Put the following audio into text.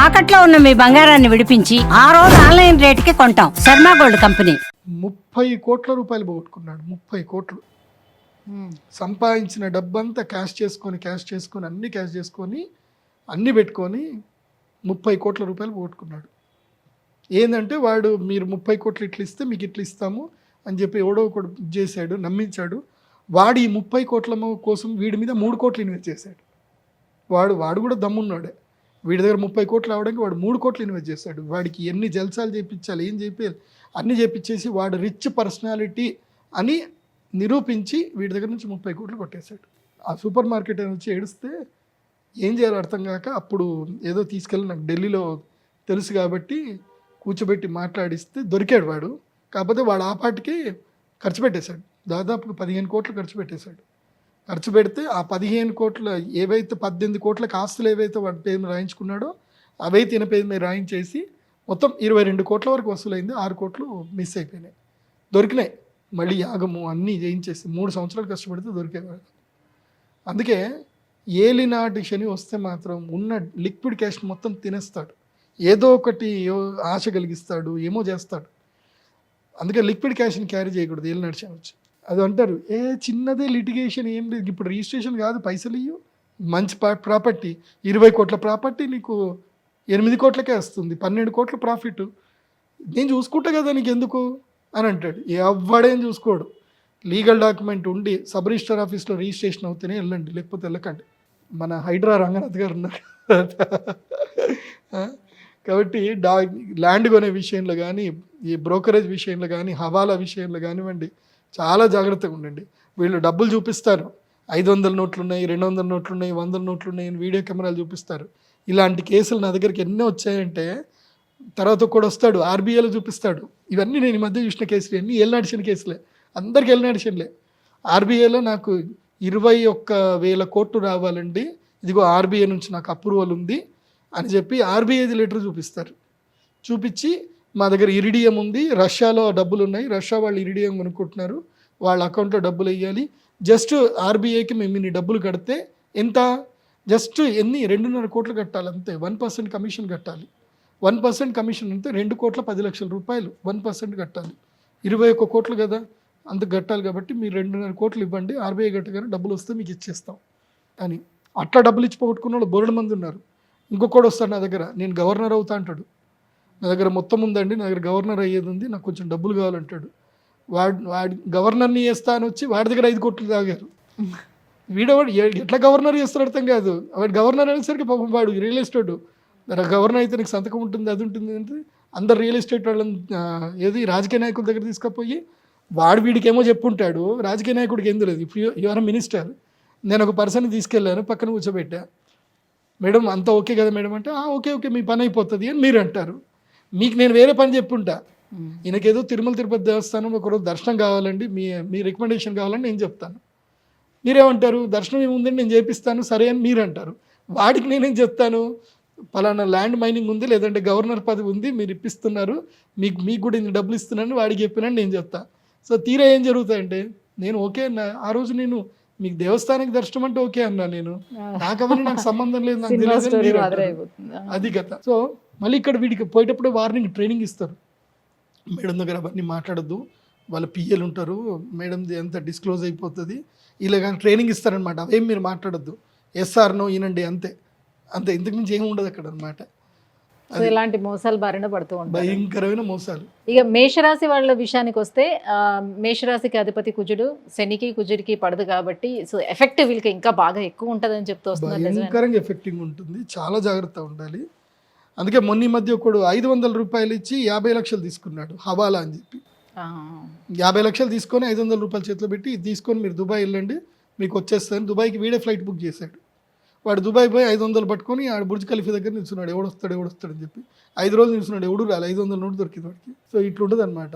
తాకట్లో ఉన్న మీ బంగారాన్ని విడిపించి ఆ రోజు ఆన్లైన్ రేటుకి కొంటాం. Sharma gold company. 30 కోట్ల రూపాయలు పోగొట్టుకున్నాడు. 30 కోట్లు సంపాదించిన డబ్బంతా క్యాష్ చేసుకొని అన్నీ పెట్టుకొని 30 కోట్ల రూపాయలు పోగొట్టుకున్నాడు. ఏంటంటే వాడు మీరు 30 కోట్లు ఇట్లా ఇస్తే మీకు ఇట్లా ఇస్తాము అని చెప్పి ఎవడో ఒకడు చేశాడు, నమ్మించాడు. వాడు ఈ 30 కోట్ల కోసం వీడి మీద 3 కోట్లు ఇన్వెస్ట్ చేశాడు. వాడు కూడా దమ్మున్నాడే. వీడి దగ్గర 30 కోట్లు అవడానికి వాడు 3 కోట్లు ఇన్వెస్ట్ చేశాడు. వాడికి ఎన్ని జల్సాలు చేయించాలి, ఏం చేయాలి అన్నీ చేయించేసి వాడు రిచ్ పర్సనాలిటీ అని నిరూపించి వీడి దగ్గర నుంచి 30 కోట్లు కొట్టేశాడు. ఆ సూపర్ మార్కెట్ అని వచ్చి ఏడిస్తే ఏం చేయాలో అర్థం కాక అప్పుడు ఏదో తీసుకెళ్ళి నాకు ఢిల్లీలో తెలుసు కాబట్టి కూర్చోబెట్టి మాట్లాడిస్తే దొరికాడు వాడు. కాకపోతే వాడు ఆ పాటికి ఖర్చు పెట్టేశాడు. దాదాపు 15 కోట్లు ఖర్చు పెట్టేశాడు. ఖర్చు పెడితే ఆ 15 కోట్ల ఏవైతే 18 కోట్లకు ఆస్తులు ఏవైతే వాడి పేరు మీద రాయించుకున్నాడో అవైతే ఈయన పేరు మీద రాయించేసి మొత్తం 22 కోట్ల వరకు వసూలైంది. 6 కోట్లు మిస్ అయిపోయినాయి. దొరికినాయి. మళ్ళీ యాగము అన్నీ చేయించేసి 3 సంవత్సరాలు కష్టపడితే దొరికేవాడు. అందుకే ఏలినాటి శని వస్తే మాత్రం ఉన్న లిక్విడ్ క్యాష్ మొత్తం తినేస్తాడు. ఏదో ఒకటి ఆశ కలిగిస్తాడు, ఏమో చేస్తాడు. అందుకే లిక్విడ్ క్యాష్ని క్యారీ చేయకూడదు ఏలినాటి శని వచ్చి. అది అంటారు చిన్నదే లిటిగేషన్ ఏం లేదు, ఇప్పుడు రిజిస్ట్రేషన్ కాదు, పైసలు ఇయ్యు, మంచి ప్రాపర్టీ 20 కోట్ల ప్రాపర్టీ నీకు 8 కోట్లకే వస్తుంది, 12 కోట్ల ప్రాఫిట్, నేను చూసుకుంటా కదా నీకు ఎందుకు అని అంటాడు. ఎవ్వడేం చూసుకోడు. లీగల్ డాక్యుమెంట్ ఉండి సబ్ రిజిస్టర్ ఆఫీస్లో రిజిస్ట్రేషన్ అవుతేనే వెళ్ళండి, లేకపోతే వెళ్ళకండి. మన హైడ్రా రంగనాథ్ గారు ఉన్నారు కాబట్టి ల్యాండ్ కొనే విషయంలో కానీ, ఈ బ్రోకరేజ్ విషయంలో కానీ, హవాలా విషయంలో కానివ్వండి, చాలా జాగ్రత్తగా ఉండండి. వీళ్ళు డబ్బులు చూపిస్తారు, 500 నోట్లు ఉన్నాయి, 200 నోట్లు ఉన్నాయి, 100 నోట్లు ఉన్నాయి అని వీడియో కెమెరాలు చూపిస్తారు. ఇలాంటి కేసులు నా దగ్గరికి ఎన్నో వచ్చాయంటే తర్వాత కూడా వస్తాడు ఆర్బీఐలో చూపిస్తాడు. ఇవన్నీ నేను ఈ మధ్య చూసిన కేసులు అన్నీ ఏలినాటి కేసులే, అందరికి ఏలినాటి శనిలే. ఆర్బీఐలో నాకు 21,000 కోట్లు రావాలండి, ఇదిగో ఆర్బీఐ నుంచి నాకు అప్రూవల్ ఉంది అని చెప్పి ఆర్బీఐది లెటర్ చూపిస్తారు. చూపించి మా దగ్గర ఇరిడియం ఉంది, రష్యాలో డబ్బులు ఉన్నాయి, రష్యా వాళ్ళు ఇరిడియం కొనుక్కుంటున్నారు, వాళ్ళ అకౌంట్లో డబ్బులు వేయాలి, జస్ట్ ఆర్బీఐకి మేము ఇన్ని డబ్బులు కడితే ఎంత, జస్ట్ 2.5 కోట్లు కట్టాలి అంతే, 1% కమిషన్ కట్టాలి. 1% కమిషన్ అంటే 2,10,00,000 రూపాయలు 1% కట్టాలి. 21 కోట్లు కదా, అంత కట్టాలి. కాబట్టి మీరు 2.5 కోట్లు ఇవ్వండి, ఆర్బీఐ కట్టగానే డబ్బులు వస్తే మీకు ఇచ్చేస్తాం అని. అట్లా డబ్బులు ఇచ్చి పోగొట్టుకున్న వాళ్ళు బోర్డు మంది ఉన్నారు. ఇంకొకటి వస్తాడు నా దగ్గర, నేను గవర్నర్ అవుతా అంటాడు. నా దగ్గర మొత్తం ఉందండి, నా దగ్గర గవర్నర్ అయ్యేది ఉంది, నాకు కొంచెం డబ్బులు కావాలంటాడు. వాడి గవర్నర్ని చేస్తా అని వచ్చి వాడి దగ్గర 5 కోట్లు తాగారు. వీడవాడు ఎట్లా గవర్నర్ చేస్తాడు అర్థం కాదు. వాడు గవర్నర్ అనేసరికి పాపం వాడు రియల్ ఎస్టేట్ గవర్నర్ అయితే నీకు సంతకం ఉంటుంది, అది ఉంటుంది అంటే అందరు రియల్ ఎస్టేట్ వాళ్ళని ఏది రాజకీయ నాయకుల దగ్గర తీసుకుపోయి వాడు వీడికేమో చెప్పుంటాడు, రాజకీయ నాయకుడికి ఏం తెలియదు. ఇప్పుడు యువర్ మినిస్టర్, నేను ఒక పర్సన్ని తీసుకెళ్ళాను, పక్కన కూర్చోబెట్టా, మేడం అంతా ఓకే కదా మేడం అంటే ఓకే ఓకే మీ పని అయిపోతుంది అని మీరు అంటారు. మీకు నేను వేరే పని చెప్పుంటా, ఈయనకేదో తిరుమల తిరుపతి దేవస్థానం ఒకరోజు దర్శనం కావాలండి, మీ రికమెండేషన్ కావాలని నేను చెప్తాను. మీరేమంటారు, దర్శనం ఏముందని నేను చేపిస్తాను సరే అని మీరు అంటారు. వాడికి నేనేం చెప్తాను, పలానా ల్యాండ్ మైనింగ్ ఉంది, లేదంటే గవర్నర్ పదవి ఉంది, మీరు ఇప్పిస్తున్నారు, మీకు కూడా ఇన్ని డబ్బులు ఇస్తున్నాను వాడికి చెప్పినని నేను చెప్తా. సో తీరా ఏం జరుగుతాయంటే నేను ఓకే అన్నా, ఆ రోజు నేను మీకు దేవస్థానానికి దర్శనం అంటే ఓకే అన్నా, నేను నాకు సంబంధం లేదు, నాకు తెలియదు, అది కథ. సో మళ్ళీ ఇక్కడ వీడికి పోయేటప్పుడు వార్నింగ్ ట్రైనింగ్ ఇస్తారు, మేడం దగ్గర అవన్నీ మాట్లాడద్దు, వాళ్ళ పిఎలు ఉంటారు, మేడంది ఎంత డిస్క్లోజ్ అయిపోతుంది, ఇలా కానీ ట్రైనింగ్ ఇస్తారనమాట. అవేం మీరు మాట్లాడద్దు, ఎస్ఆర్ నో ఈనండి అంతే, ఇంతకు మించి ఏమి ఉండదు అక్కడ అనమాట. ఇలాంటి మోసాలు బారిన పడుతూ ఉంటాయి, భయంకరమైన మోసాలు. ఇక మేషరాశి వాళ్ళ విషయానికి వస్తే మేషరాశికి అధిపతి కుజుడు, శనికి కుజుడికి పడదు కాబట్టి సో ఎఫెక్ట్ వీళ్ళకి ఇంకా బాగా ఎక్కువ ఉంటుందని చెప్తూ వస్తున్నారు. భయంకరంగా ఎఫెక్టింగ్ ఉంటుంది, చాలా జాగ్రత్త ఉండాలి. అందుకే మొన్న మధ్య ఒకడు 500 రూపాయలు ఇచ్చి 50 లక్షలు తీసుకున్నాడు హవాలా అని చెప్పి. 50 లక్షలు తీసుకొని 500 రూపాయలు చేతిలో పెట్టి తీసుకొని మీరు దుబాయ్ వెళ్ళండి మీకు వచ్చేస్తాను, దుబాయ్కి వీడే ఫ్లైట్ బుక్ చేశాడు. వాడు దుబాయ్ పోయి 500 పట్టుకొని ఆడ బుర్జ్ ఖలీఫా దగ్గర నిల్చున్నాడు, ఎవడొస్తాడు అని చెప్పి 5 రోజులు నిల్చున్నాడు, ఎవడు రాలి 500 నోటు దొరికింది వాడికి. సో ఇట్లుంటుంది అనమాట.